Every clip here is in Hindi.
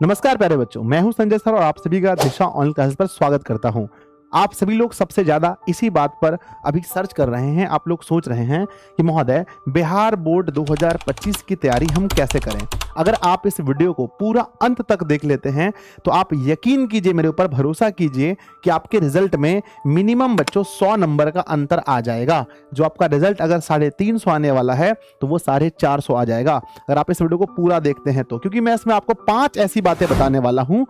नमस्कार प्यारे बच्चों, मैं हूं संजय सर और आप सभी का दिशा ऑनलाइन क्लासेस पर स्वागत करता हूं। आप सभी लोग सबसे ज्यादा इसी बात पर अभी सर्च कर रहे हैं। आप लोग सोच रहे हैं कि महोदय बिहार बोर्ड 2025 की तैयारी हम कैसे करें। अगर आप इस वीडियो को पूरा अंत तक देख लेते हैं तो आप यकीन कीजिए, मेरे ऊपर भरोसा कीजिए कि आपके रिजल्ट में मिनिमम बच्चों 100 नंबर का अंतर आ जाएगा। जो आपका रिजल्ट अगर 350 आने वाला है तो वो 450 आ जाएगा अगर आप इस वीडियो को पूरा देखते हैं तो, क्योंकि मैं इसमें आपको 5 ऐसी बातें बताने वाला हूं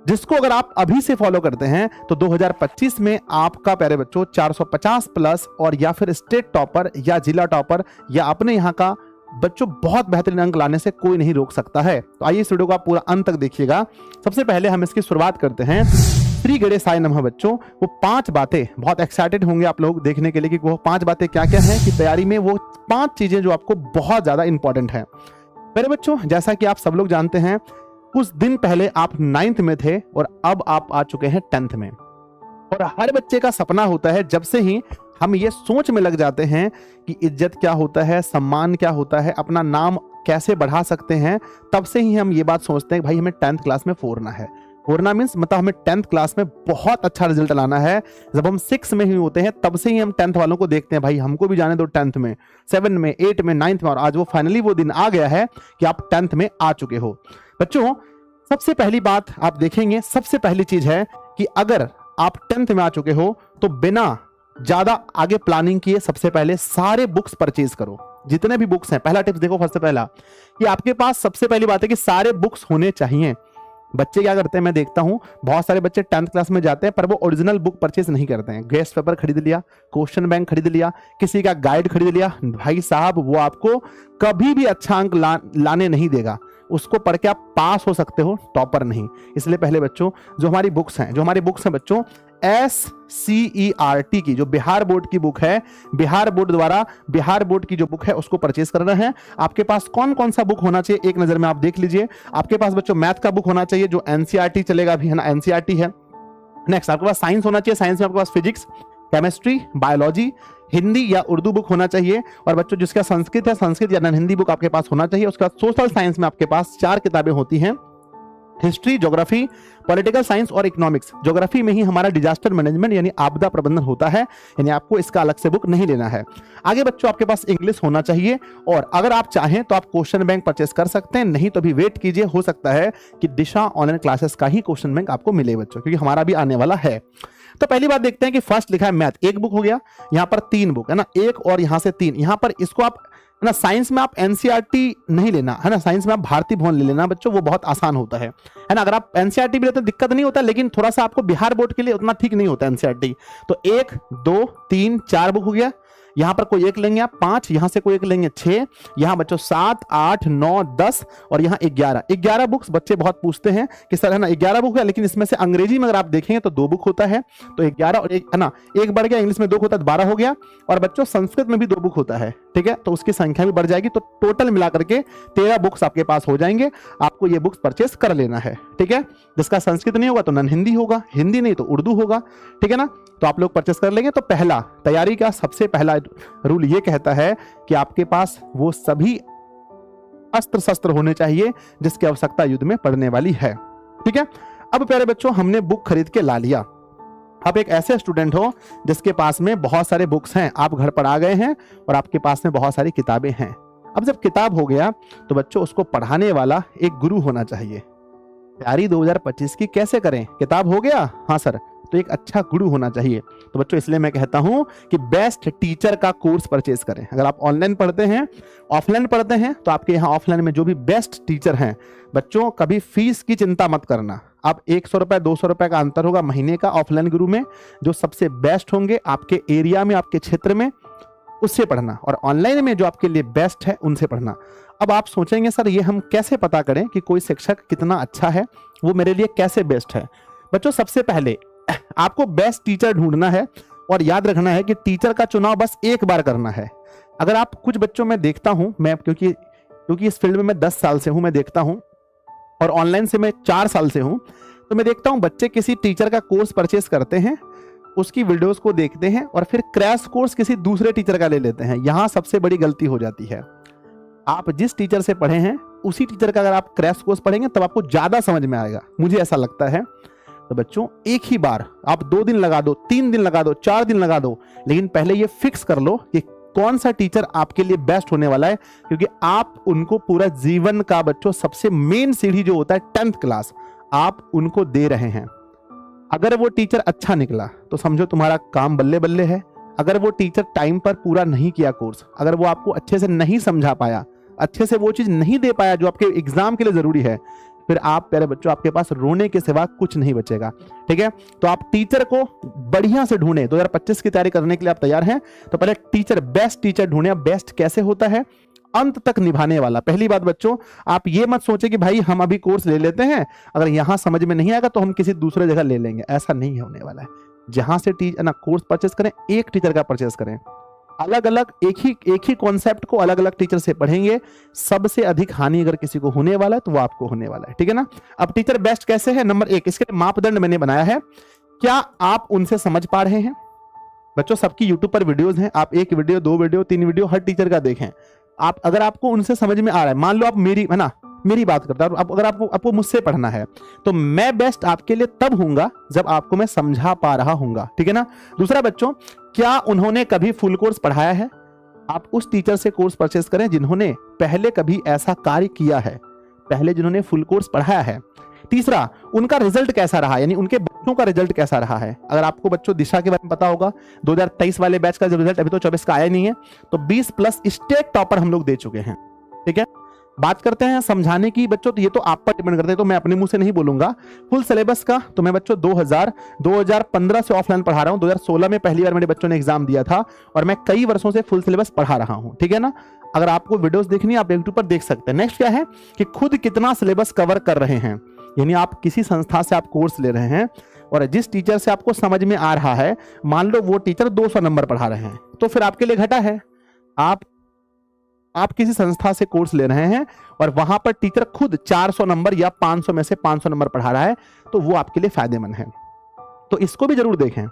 जिसको अगर आप अभी से फॉलो करते हैं तो 2025 में आपका प्यारे बच्चों 450 प्लस और या फिर स्टेट टॉपर या जिला टॉपर या अपने यहाँ का बच्चों बहुत बेहतरीन अंक लाने से कोई नहीं रोक सकता है। तो आइए इस वीडियो को आप पूरा अंत तक देखिएगा। सबसे पहले हम इसकी शुरुआत करते हैं। श्री गणेश साई नमः बच्चों, वो 5 बातें बहुत एक्साइटेड होंगे आप लोग देखने के लिए कि वो 5 बातें क्या क्या हैं कि तैयारी में वो 5 चीजें जो आपको बहुत ज्यादा इंपॉर्टेंट है। मेरे बच्चों, जैसा कि आप सब लोग जानते हैं, कुछ दिन पहले आप 9th में थे और अब आप आ चुके हैं 10th में। और हर बच्चे का सपना होता है, जब से ही हम ये सोच में लग जाते हैं कि इज्जत क्या होता है, सम्मान क्या होता है, अपना नाम कैसे बढ़ा सकते हैं, तब से ही हम ये बात सोचते हैं कि भाई हमें 10th क्लास में फोड़ना है। फोड़ना मीन्स मतलब हमें 10th क्लास में बहुत अच्छा रिजल्ट लाना है। जब हम 6 में ही होते हैं तब से ही हम 10th वालों को देखते हैं, भाई हमको भी जाने दो 10th में, 7 में, 8 में, 9th में। और आज वो फाइनली वो दिन आ गया है कि आप 10th में आ चुके हो। बच्चों, सबसे पहली बात आप देखेंगे, सबसे पहली चीज है कि अगर आप 10th में आ चुके हो तो बिना ज्यादा आगे प्लानिंग किए सबसे पहले सारे बुक्स परचेज करो, जितने भी बुक्स हैं। पहला टिप्स देखो, सबसे पहला कि आपके पास सबसे पहली बात है कि सारे बुक्स होने चाहिए। बच्चे क्या करते हैं, मैं देखता हूं बहुत सारे बच्चे 10th क्लास में जाते हैं पर वो ओरिजिनल बुक परचेज नहीं करते हैं। गेस्ट पेपर खरीद लिया, क्वेश्चन बैंक खरीद लिया, किसी का गाइड खरीद लिया। भाई साहब, वो आपको कभी भी अच्छा अंक लाने नहीं देगा। उसको पढ़ के आप पास हो सकते हो, टॉपर नहीं। इसलिए पहले बच्चों जो हमारी बुक्स हैं बच्चों, SCERT की जो बिहार बोर्ड की बुक है, बिहार बोर्ड द्वारा बिहार बोर्ड की जो बुक है उसको परचेज करना है। आपके पास कौन कौन सा बुक होना चाहिए एक नजर में आप देख लीजिए। आपके पास बच्चों मैथ का बुक होना चाहिए जो NCERT चलेगा अभी, है ना, NCERT है। नेक्स्ट आपके पास साइंस होना चाहिए, साइंस में आपके पास फिजिक्स, केमिस्ट्री, बायोलॉजी, हिंदी या उर्दू बुक होना चाहिए। और बच्चों जिसका संस्कृत है, संस्कृत या हिंदी बुक आपके पास होना चाहिए। उसके बाद सोशल साइंस में आपके पास 4 किताबें होती हैं, हिस्ट्री, ज्योग्राफी, पॉलिटिकल साइंस और इकोनॉमिक्स। ज्योग्राफी में ही हमारा डिजास्टर मैनेजमेंट यानी आपदा प्रबंधन होता है, यानी आपको इसका अलग से बुक नहीं लेना है। आगे बच्चों आपके पास इंग्लिश होना चाहिए और अगर आप चाहें तो आप क्वेश्चन बैंक परचेस कर सकते हैं, नहीं तो भी वेट कीजिए, हो सकता है कि दिशा ऑनलाइन क्लासेस का ही क्वेश्चन बैंक आपको मिले बच्चों, क्योंकि हमारा भी आने वाला है। तो पहली बात देखते हैं कि फर्स्ट लिखा है मैथ, 1 बुक हो गया। यहाँ पर 3 बुक है ना, 1 और यहाँ से 3। यहाँ पर इसको आप ना, साइंस में आप NCERT नहीं लेना है ना, साइंस में आप भारती भवन ले लेना बच्चों, वो बहुत आसान होता है ना। अगर आप NCERT भी लेते हैं दिक्कत नहीं होता, लेकिन थोड़ा सा आपको बिहार बोर्ड के लिए उतना ठीक नहीं होता NCERT। तो 1, 2, 3, 4 बुक हो गया। यहां पर कोई एक लेंगे आप 5, यहां से कोई एक लेंगे 6, यहां बच्चों 7, 8, 9, 10 और यहां 11 बुक्स। बच्चे बहुत पूछते हैं कि सर है ना 11 बुक है, लेकिन इसमें से अंग्रेजी में अगर आप देखेंगे तो 2 बुक होता है, तो 11 और 1 है ना, 1 बढ़ गया, इंग्लिश में 2 होता है, 12 हो गया। और बच्चों संस्कृत में भी 2 बुक होता है, ठीक है, तो उसकी संख्या भी बढ़ जाएगी। तो टोटल मिलाकर के 13 बुक्स आपके पास हो जाएंगे। आपको ये बुक्स परचेस कर लेना है, ठीक है। जिसका संस्कृत नहीं होगा तो नन हिंदी होगा, हिंदी नहीं तो उर्दू होगा, ठीक है ना। तो आप लोग परचेस कर लेंगे। तो पहला तैयारी का सबसे पहला रूल ये कहता है कि आपके पास वो सभी अस्त्र शस्त्र होने चाहिए जिसकी आवश्यकता युद्ध में पड़ने वाली है, ठीक है। अब प्यारे बच्चों, हमने बुक खरीद के ला लिया। आप एक ऐसे स्टूडेंट हो जिसके पास में बहुत सारे बुक्स हैं, आप घर पर आ गए हैं और आपके पास में बहुत सारी किताबें हैं। अब जब किताब हो गया तो बच्चों उसको पढ़ाने वाला एक गुरु होना चाहिए। तैयारी 2025 की कैसे करें, किताब हो गया, हाँ सर, तो एक अच्छा गुरु होना चाहिए। तो बच्चों इसलिए मैं कहता हूं कि बेस्ट टीचर का कोर्स परचेज करें। अगर आप ऑनलाइन पढ़ते हैं, ऑफलाइन पढ़ते हैं, तो आपके यहाँ ऑफलाइन में जो भी बेस्ट टीचर हैं बच्चों, कभी फीस की चिंता मत करना। आप 100 रुपए 200 रुपए का अंतर होगा महीने का ऑफलाइन गुरु में, जो सबसे बेस्ट होंगे आपके एरिया में, आपके क्षेत्र में, उससे पढ़ना। और ऑनलाइन में जो आपके लिए बेस्ट है उनसे पढ़ना। अब आप सोचेंगे सर ये हम कैसे पता करें कि कोई शिक्षक कितना अच्छा है, वो मेरे लिए कैसे बेस्ट है। बच्चों सबसे पहले आपको बेस्ट टीचर ढूंढना है और याद रखना है कि टीचर का चुनाव बस एक बार करना है। अगर आप कुछ बच्चों में देखता हूं मैं, क्योंकि इस फील्ड में मैं 10 साल से हूं, मैं देखता हूं, और ऑनलाइन से मैं 4 साल से हूं, तो मैं देखता हूं बच्चे किसी टीचर का कोर्स परचेस करते हैं, उसकी वीडियोस को देखते हैं और फिर क्रैश कोर्स किसी दूसरे टीचर का ले लेते हैं। यहां सबसे बड़ी गलती हो जाती है। आप जिस टीचर से पढ़े हैं उसी टीचर का अगर आप क्रैश कोर्स पढ़ेंगे तब आपको ज्यादा समझ में आएगा, मुझे ऐसा लगता है। तो बच्चों एक ही बार आप 2 दिन लगा दो, 3 दिन लगा दो, 4 दिन लगा दो, लेकिन पहले ये फिक्स कर लो कि कौन सा टीचर आपके लिए बेस्ट होने वाला है, क्योंकि आप उनको पूरा जीवन का बच्चों सबसे मेन सीढ़ी जो होता है 10th क्लास, आप उनको दे रहे हैं। अगर वो टीचर अच्छा निकला तो समझो तुम्हारा काम बल्ले बल्ले है। अगर वो टीचर टाइम पर पूरा नहीं किया कोर्स, अगर वो आपको अच्छे से नहीं समझा पाया, अच्छे से वो चीज नहीं दे पाया जो आपके एग्जाम के लिए जरूरी है, फिर आप प्यारे बच्चों आपके पास रोने के सिवा कुछ नहीं बचेगा। ठीक है, तो आप टीचर को बढ़िया से ढूंढे। 2025 की तैयारी करने के लिए आप तैयार हैं तो पहले टीचर, बेस्ट टीचर ढूंढे। बेस्ट कैसे होता है? अंत तक निभाने वाला। पहली बात बच्चों, आप ये मत सोचे कि भाई हम अभी कोर्स ले लेते हैं, अगर यहां समझ में नहीं आएगा तो हम किसी दूसरे जगह ले लेंगे, ऐसा नहीं होने वाला है। जहां से कोर्स परचेस करें, एक टीचर का परचेस करें। अलग अलग एक ही कॉन्सेप्ट को अलग अलग टीचर से पढ़ेंगे, सबसे अधिक हानि अगर किसी को होने वाला है तो वो आपको होने वाला है। ठीक है ना। अब टीचर बेस्ट कैसे है? नंबर 1, इसके मापदंड मैंने बनाया है। क्या आप उनसे समझ पा रहे हैं? बच्चों सबकी यूट्यूब पर वीडियोस हैं, आप 1 वीडियो, 2 वीडियो, 3 वीडियो हर टीचर का देखें। आप अगर आपको उनसे समझ में आ रहा है, मान लो आप मेरी बात करता हूं, अगर आपको मुझसे पढ़ना है तो मैं बेस्ट आपके लिए तब हूंगा जब आपको मैं समझा पा रहा हूंगा। ठीक है ना। दूसरा बच्चों, क्या उन्होंने कभी फुल कोर्स पढ़ाया है? आप उस टीचर से कोर्स परचेस करें जिन्होंने पहले कभी ऐसा कार्य किया है, पहले जिन्होंने फुल कोर्स पढ़ाया है। तीसरा, उनका रिजल्ट कैसा रहा, यानी उनके बच्चों का रिजल्ट कैसा रहा है। अगर आपको बच्चों दिशा के बारे में पता होगा, 2023 वाले बैच का जो रिजल्ट अभी तो 24 का आया नहीं है, तो 20+ स्टेट टॉपर हम लोग दे चुके हैं। ठीक है। बात करते हैं समझाने की बच्चों, तो ये तो आप पर डिपेंड करते हैं, तो मैं अपने मुंह से नहीं बोलूंगा। फुल सिलेबस का तो मैं बच्चों 2015 से ऑफलाइन पढ़ा रहा हूं। 2016 में पहली बार मेरे बच्चों ने एग्जाम दिया था और मैं कई वर्षों से फुल सिलेबस पढ़ा रहा हूं। ठीक है ना। अगर आपको वीडियोस देखनी है आप यूट्यूब पर देख सकते हैं। नेक्स्ट क्या है कि खुद कितना सिलेबस कवर कर रहे हैं, यानी आप किसी संस्था से आप कोर्स ले रहे हैं और जिस टीचर से आपको समझ में आ रहा है, मान लो वो टीचर 200 नंबर पढ़ा रहे हैं, तो फिर आपके लिए घटा है। आप किसी संस्था से कोर्स ले रहे हैं और वहां पर टीचर खुद 400 नंबर या 500 में से 500 नंबर पढ़ा रहा है, तो वो आपके लिए फायदेमंद है। तो इसको भी जरूर देखें।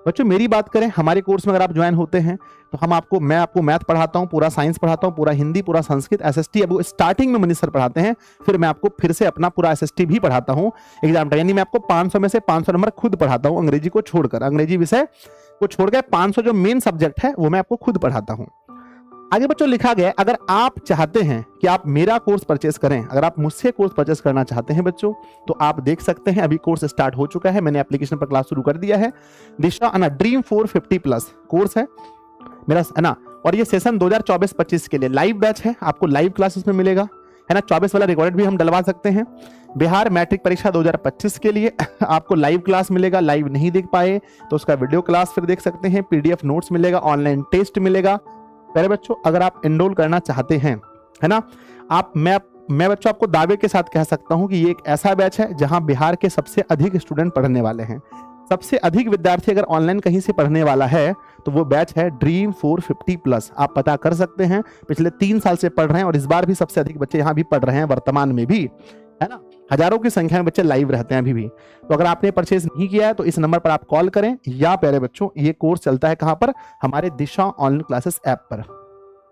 बच्चों मेरी बात करें, हमारे कोर्स में अगर आप ज्वाइन होते हैं तो मैं आपको मैथ पढ़ाता हूं, पूरा साइंस पढ़ाता हूं, पूरा हिंदी, पूरा संस्कृत, एसएसटी। अब स्टार्टिंग में मनीष सर पढ़ाते हैं, फिर मैं आपको फिर से अपना पूरा एसएसटी भी पढ़ाता हूं एग्जाम टाइम, यानी मैं आपको 500 में से 500 नंबर खुद पढ़ाता हूं, अंग्रेजी को छोड़कर, अंग्रेजी विषय को छोड़कर 500 जो मेन सब्जेक्ट है वो मैं आपको खुद पढ़ाता हूं। आगे बच्चों लिखा गया, अगर आप चाहते हैं कि आप मेरा कोर्स परचेस करें, अगर आप मुझसे कोर्स परचेस करना चाहते हैं बच्चों, तो आप देख सकते हैं अभी कोर्स स्टार्ट हो चुका है, मैंने एप्लीकेशन पर क्लास शुरू कर दिया है। दिशा ड्रीम 450+ कोर्स है मेरा, है ना। और ये सेशन 2024-25 के लिए लाइव बैच है, आपको लाइव क्लासेस में मिलेगा, है ना। 24 वाला रिकॉर्डेड भी हम डलवा सकते हैं। बिहार मैट्रिक परीक्षा 2025 के लिए आपको लाइव क्लास मिलेगा, लाइव नहीं देख पाए तो उसका वीडियो क्लास फिर देख सकते हैं, पीडीएफ नोट्स मिलेगा, ऑनलाइन टेस्ट मिलेगा। पहले बच्चों अगर आप एनरोल करना चाहते हैं, है ना, मैं बच्चों आपको दावे के साथ कह सकता हूं कि ये एक ऐसा बैच है जहां बिहार के सबसे अधिक स्टूडेंट पढ़ने वाले हैं। सबसे अधिक विद्यार्थी अगर ऑनलाइन कहीं से पढ़ने वाला है तो वो बैच है ड्रीम 450+। आप पता कर सकते हैं, पिछले 3 साल से पढ़ रहे हैं और इस बार भी सबसे अधिक बच्चे यहाँ भी पढ़ रहे हैं, वर्तमान में भी, है ना। हजारों की संख्या में बच्चे लाइव रहते हैं अभी भी। तो अगर आपने परचेज नहीं किया है तो इस नंबर पर आप कॉल करें, या प्यारे बच्चों ये कोर्स चलता है कहां पर, हमारे दिशा ऑनलाइन क्लासेस ऐप पर।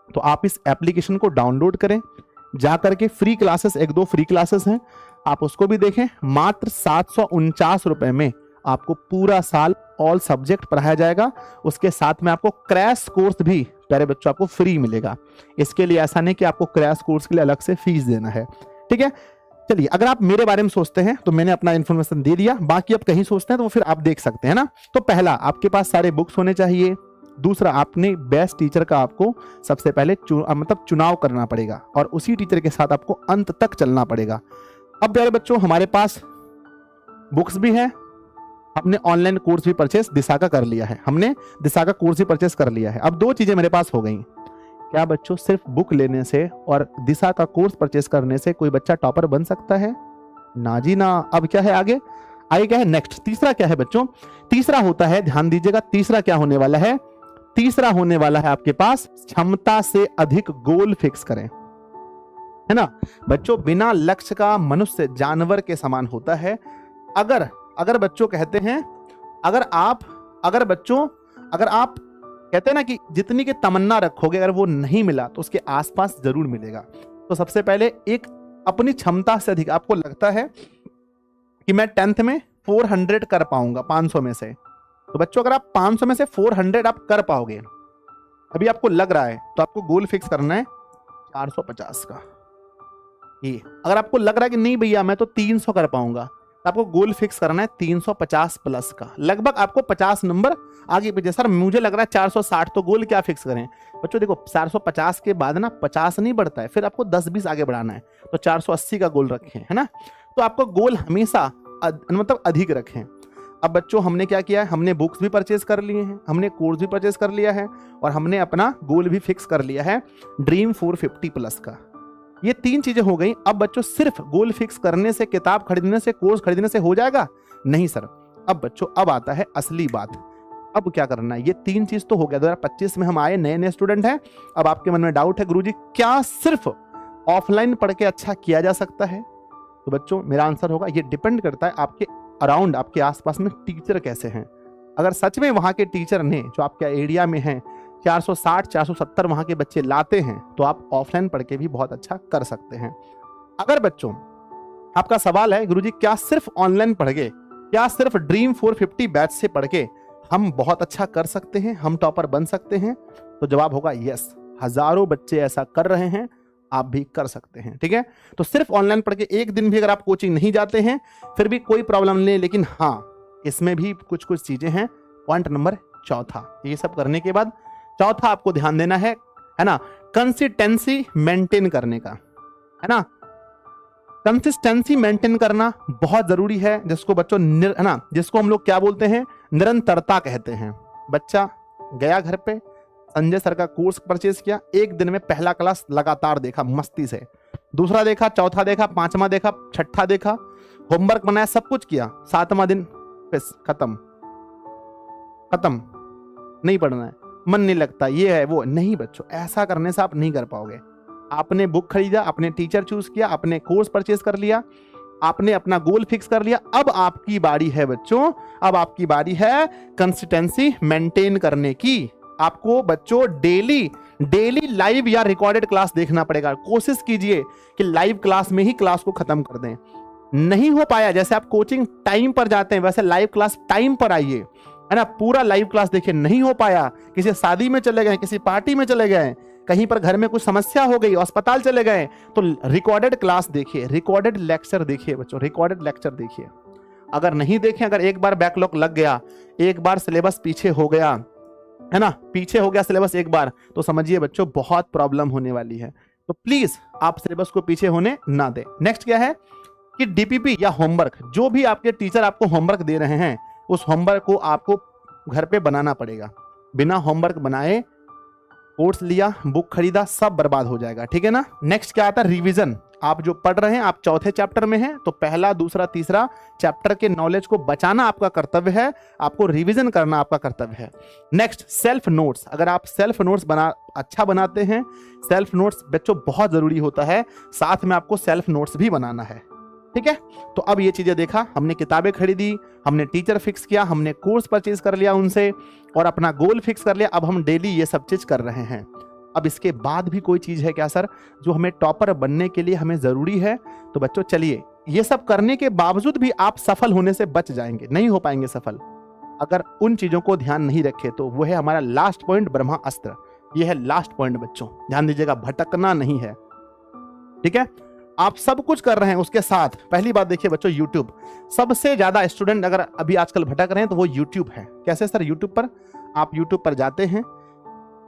तो आप इस एप्लीकेशन को डाउनलोड करें, जाकर के फ्री क्लासेस, 1-2 फ्री क्लासेस हैं, आप उसको भी देखें। मात्र 749 रुपए में आपको पूरा साल ऑल सब्जेक्ट पढ़ाया जाएगा, उसके साथ में आपको क्रैश कोर्स भी प्यारे बच्चों आपको फ्री मिलेगा। इसके लिए ऐसा नहीं कि आपको क्रैश कोर्स के लिए अलग से फीस देना है। ठीक है। चलिए, अगर आप मेरे बारे में सोचते हैं तो मैंने अपना इन्फॉर्मेशन दे दिया, बाकी आप कहीं सोचते हैं तो फिर आप देख सकते हैं ना। तो पहला, आपके पास सारे बुक्स होने चाहिए। दूसरा, आपने बेस्ट टीचर का आपको सबसे पहले चुनाव करना पड़ेगा और उसी टीचर के साथ आपको अंत तक चलना पड़ेगा। अब प्यारे बच्चों हमारे पास बुक्स भी है, हमने ऑनलाइन कोर्स भी परचेस दिशा का कर लिया है, हमने दिशा का कोर्स भी परचेस कर लिया है। अब 2 चीजें मेरे पास हो गई। क्या बच्चों सिर्फ बुक लेने से और दिशा का कोर्स परचेस करने से कोई बच्चा टॉपर बन सकता है? ना जी ना। अब क्या है आगे क्या है नेक्स्ट? तीसरा क्या है बच्चों? तीसरा होता है, ध्यान दीजिएगा, तीसरा क्या होने वाला है? तीसरा होने वाला है आपके पास क्षमता से अधिक गोल फिक्स करें, है ना। बच्चों बिना लक्ष्य का मनुष्य जानवर के समान होता है। अगर बच्चों कहते हैं, अगर आप कहते हैं ना कि जितनी की तमन्ना रखोगे, अगर वो नहीं मिला तो उसके आसपास जरूर मिलेगा। तो सबसे पहले एक अपनी क्षमता से अधिक आपको लगता है कि मैं 10th में 400 कर पाऊंगा 500 में से, तो बच्चों अगर आप 500 में से 400 आप कर पाओगे, अभी आपको लग रहा है, तो आपको गोल फिक्स करना है 450 का। ये अगर आपको लग रहा है कि नहीं भैया मैं तो 300 कर पाऊंगा, तो आपको गोल फिक्स करना है 350 प्लस का। लगभग आपको 50 नंबर आगे पीछे। सर मुझे लग रहा है 460, तो गोल क्या फिक्स करें? बच्चों देखो 450 के बाद ना 50 नहीं बढ़ता है, फिर आपको 10-20 आगे बढ़ाना है, तो 480 का गोल रखें, है ना। तो आपको गोल हमेशा मतलब अधिक रखें। अब बच्चों हमने क्या किया है, हमने बुक्स भी परचेज कर लिए हैं, हमने कोर्स भी परचेज कर लिया है, और हमने अपना गोल भी फिक्स कर लिया है ड्रीम 450 प्लस का। ये 3 चीजें हो गई। अब बच्चों सिर्फ गोल फिक्स करने से, किताब खरीदने से, कोर्स खरीदने से हो जाएगा? नहीं सर। अब बच्चों अब आता है असली बात। अब क्या करना है? ये 3 चीज तो हो गया, 2025 में हम आए, नए नए स्टूडेंट हैं। अब आपके मन में डाउट है गुरुजी क्या सिर्फ ऑफलाइन पढ़ के अच्छा किया जा सकता है? तो बच्चों मेरा आंसर होगा ये डिपेंड करता है आपके अराउंड, आपके आसपास में टीचर कैसे हैं। अगर सच में वहां के टीचर ने जो आपके एरिया में हैं 460 470 वहां के बच्चे लाते हैं, तो आप ऑफलाइन पढ़ के भी बहुत अच्छा कर सकते हैं। अगर बच्चों आपका सवाल है गुरुजी क्या सिर्फ ऑनलाइन पढ़ के, क्या सिर्फ ड्रीम 450 बैच से पढ़ के हम बहुत अच्छा कर सकते हैं, हम टॉपर बन सकते हैं? तो जवाब होगा यस। हजारों बच्चे ऐसा कर रहे हैं, आप भी कर सकते हैं। ठीक है, तो सिर्फ ऑनलाइन पढ़ के एक दिन भी अगर आप कोचिंग नहीं जाते हैं फिर भी कोई प्रॉब्लम नहीं, लेकिन हाँ इसमें भी कुछ कुछ चीजें हैं। पॉइंट नंबर 4, ये सब करने के बाद चौथा आपको ध्यान देना है ना, कंसिस्टेंसी मेंटेन करने का, है ना। कंसिस्टेंसी मेंटेन करना बहुत जरूरी है, जिसको बच्चों है ना, जिसको हम लोग क्या बोलते हैं, निरंतरता कहते हैं। बच्चा गया घर पे, संजय सर का कोर्स परचेज किया, एक दिन में पहला क्लास लगातार देखा मस्ती से, दूसरा देखा, चौथा देखा, 5वां देखा, 6ठा देखा, होमवर्क बनाया, सब कुछ किया, 7वां दिन खत्म, नहीं पढ़ना है, मन नहीं लगता, ये है वो नहीं। बच्चों ऐसा करने से आप नहीं कर पाओगे। आपने बुक खरीदा, आपने टीचर चूज किया, आपने कोर्स परचेज कर लिया, आपने अपना गोल फिक्स कर लिया, अब आपकी बारी है बच्चों, अब आपकी बारी है कंसिस्टेंसी मेंटेन करने की। आपको बच्चों डेली लाइव या रिकॉर्डेड क्लास देखना पड़ेगा। कोशिश कीजिए कि लाइव क्लास में ही क्लास को खत्म कर दें। नहीं हो पाया, जैसे आप कोचिंग टाइम पर जाते हैं वैसे लाइव क्लास टाइम पर आइए, है ना, पूरा लाइव क्लास देखिए। नहीं हो पाया, किसी शादी में चले गए, किसी पार्टी में चले गए, कहीं पर घर में कुछ समस्या हो गई, अस्पताल चले गए, तो रिकॉर्डेड क्लास देखिए, रिकॉर्डेड लेक्चर देखिए बच्चों, रिकॉर्डेड लेक्चर देखिए। अगर नहीं देखें, अगर एक बार बैकलॉग लग गया, एक बार सिलेबस पीछे हो गया, है ना, पीछे हो गया सिलेबस एक बार, तो समझिए बच्चों बहुत प्रॉब्लम होने वाली है। तो प्लीज आप सिलेबस को पीछे होने ना दें। नेक्स्ट क्या है कि डीपीपी या होमवर्क, जो भी आपके टीचर आपको होमवर्क दे रहे हैं उस होमवर्क को आपको घर पे बनाना पड़ेगा। बिना होमवर्क बनाए कोर्स लिया, बुक खरीदा, सब बर्बाद हो जाएगा। ठीक है ना। नेक्स्ट क्या आता है, रिवीजन। आप जो पढ़ रहे हैं, आप चौथे चैप्टर में हैं, तो पहला, दूसरा, तीसरा चैप्टर के नॉलेज को बचाना आपका कर्तव्य है, आपको रिवीजन करना आपका कर्तव्य है। Next self notes. अगर आप सेल्फ नोट्स अच्छा बनाते हैं, सेल्फ नोट्स बच्चों बहुत जरूरी होता है, साथ में आपको सेल्फ नोट्स भी बनाना है। ठीक है, तो अब ये चीजें देखा, हमने किताबें खरीदी, हमने टीचर फिक्स किया, हमने कोर्स परचेज कर लिया उनसे, और अपना गोल फिक्स कर लिया। अब हम डेली ये सब चीज कर रहे हैं। अब इसके बाद भी कोई चीज है क्या सर जो हमें टॉपर बनने के लिए हमें जरूरी है? तो बच्चों चलिए, ये सब करने के बावजूद भी आप सफल होने से बच जाएंगे, नहीं हो पाएंगे सफल अगर उन चीजों को ध्यान नहीं रखे। तो वो है हमारा लास्ट पॉइंट, ब्रह्मास्त्र। ये है लास्ट पॉइंट बच्चों, ध्यान दीजिएगा, भटकना नहीं है। ठीक है, आप सब कुछ कर रहे हैं, उसके साथ पहली बात देखिए बच्चों, यूट्यूब। सबसे ज्यादा स्टूडेंट अगर अभी आजकल भटक रहे हैं तो वो यूट्यूब है। कैसे सर? यूट्यूब पर आप यूट्यूब पर जाते हैं,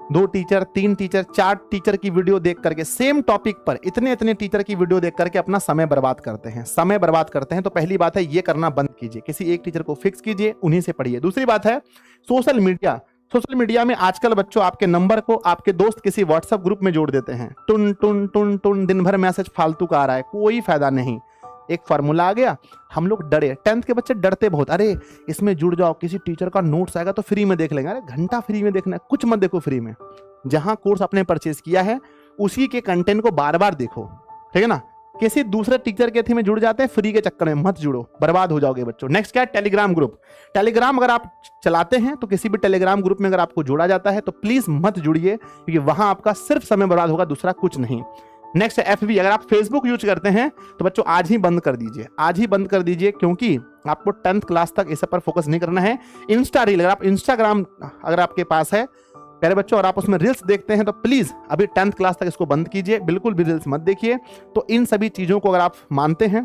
2 टीचर, 3 टीचर, 4 टीचर की वीडियो देख करके, सेम टॉपिक पर इतने टीचर की वीडियो देख करके अपना समय बर्बाद करते हैं, समय बर्बाद करते हैं। तो पहली बात है ये करना बंद कीजिए, किसी एक टीचर को फिक्स कीजिए, उन्हीं से पढ़िए। दूसरी बात है सोशल मीडिया। सोशल मीडिया में आजकल बच्चों आपके नंबर को आपके दोस्त किसी व्हाट्सएप ग्रुप में जोड़ देते हैं, टुन टुन टुन टुन, दिन भर मैसेज फालतू का आ रहा है, कोई फायदा नहीं। एक फार्मूला आ गया, हम लोग डरे, 10th के बच्चे डरते बहुत, अरे इसमें जुड़ जाओ, किसी टीचर का नोट्स आएगा तो फ्री में देख लेंगे। अरे घंटा फ्री में देखना है, कुछ मत देखो फ्री में। जहां कोर्स आपने परचेज किया है उसी के कंटेंट को बार बार देखो, ठीक है ना। किसी दूसरे टीचर के थी में जुड़ जाते हैं, फ्री के चक्कर में मत जुड़ो, बर्बाद हो जाओगे बच्चों। नेक्स्ट क्या है, टेलीग्राम ग्रुप। टेलीग्राम अगर आप चलाते हैं तो किसी भी टेलीग्राम ग्रुप में अगर आपको जोड़ा जाता है तो प्लीज मत जुड़िए, क्योंकि वहां आपका सिर्फ समय बर्बाद होगा, दूसरा कुछ नहीं। नेक्स्ट है FB। अगर आप फेसबुक यूज करते हैं तो बच्चों आज ही बंद कर दीजिए, आज ही बंद कर दीजिए, क्योंकि आपको 10th क्लास तक इस पर फोकस नहीं करना है। इंस्टा रील, अगर आप इंस्टाग्राम अगर आपके पास है प्यारे बच्चों और आप उसमें रील्स देखते हैं तो प्लीज अभी 10th क्लास तक इसको बंद कीजिए, बिल्कुल भी रील्स मत देखिए। तो इन सभी चीजों को अगर आप मानते हैं,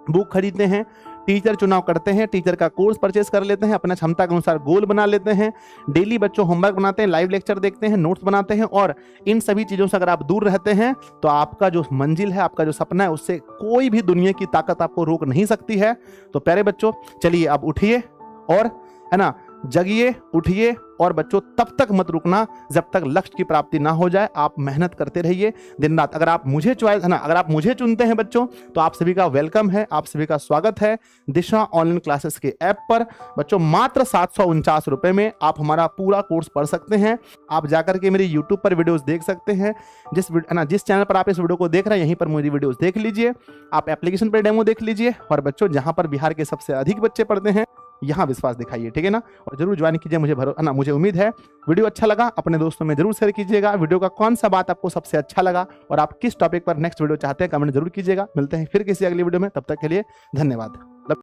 बुक खरीदते हैं, टीचर चुनाव करते हैं, टीचर का कोर्स परचेस कर लेते हैं, अपना क्षमता के अनुसार गोल बना लेते हैं, डेली बच्चों होमवर्क बनाते हैं, लाइव लेक्चर देखते हैं, नोट्स बनाते हैं, और इन सभी चीजों से अगर आप दूर रहते हैं तो आपका जो मंजिल है, आपका जो सपना है, उससे कोई भी दुनिया की ताकत आपको रोक नहीं सकती है। तो प्यारे बच्चों चलिए अब उठिए और है ना जगिए, उठिए, और बच्चों तब तक मत रुकना जब तक लक्ष्य की प्राप्ति ना हो जाए। आप मेहनत करते रहिए दिन रात। अगर आप मुझे चॉइस है ना, अगर आप मुझे चुनते हैं बच्चों तो आप सभी का वेलकम है, आप सभी का स्वागत है दिशा ऑनलाइन क्लासेस के ऐप पर। बच्चों मात्र 749 रुपए में आप हमारा पूरा कोर्स पढ़ सकते हैं। आप जाकर के मेरी यूट्यूब पर वीडियोस देख सकते हैं, जिस चैनल पर आप इस वीडियो को देख रहे हैं यहीं पर मेरी वीडियोस देख लीजिए, आप एप्लीकेशन पर डेमो देख लीजिए, और बच्चों जहां पर बिहार के सबसे अधिक बच्चे पढ़ते हैं यहाँ विश्वास दिखाइए, ठीक है ना। और जरूर ज्वाइन कीजिए, मुझे उम्मीद है वीडियो अच्छा लगा, अपने दोस्तों में जरूर शेयर कीजिएगा। वीडियो का कौन सा बात आपको सबसे अच्छा लगा और आप किस टॉपिक पर नेक्स्ट वीडियो चाहते हैं कमेंट जरूर कीजिएगा। मिलते हैं फिर किसी अगली वीडियो में, तब तक के लिए धन्यवाद।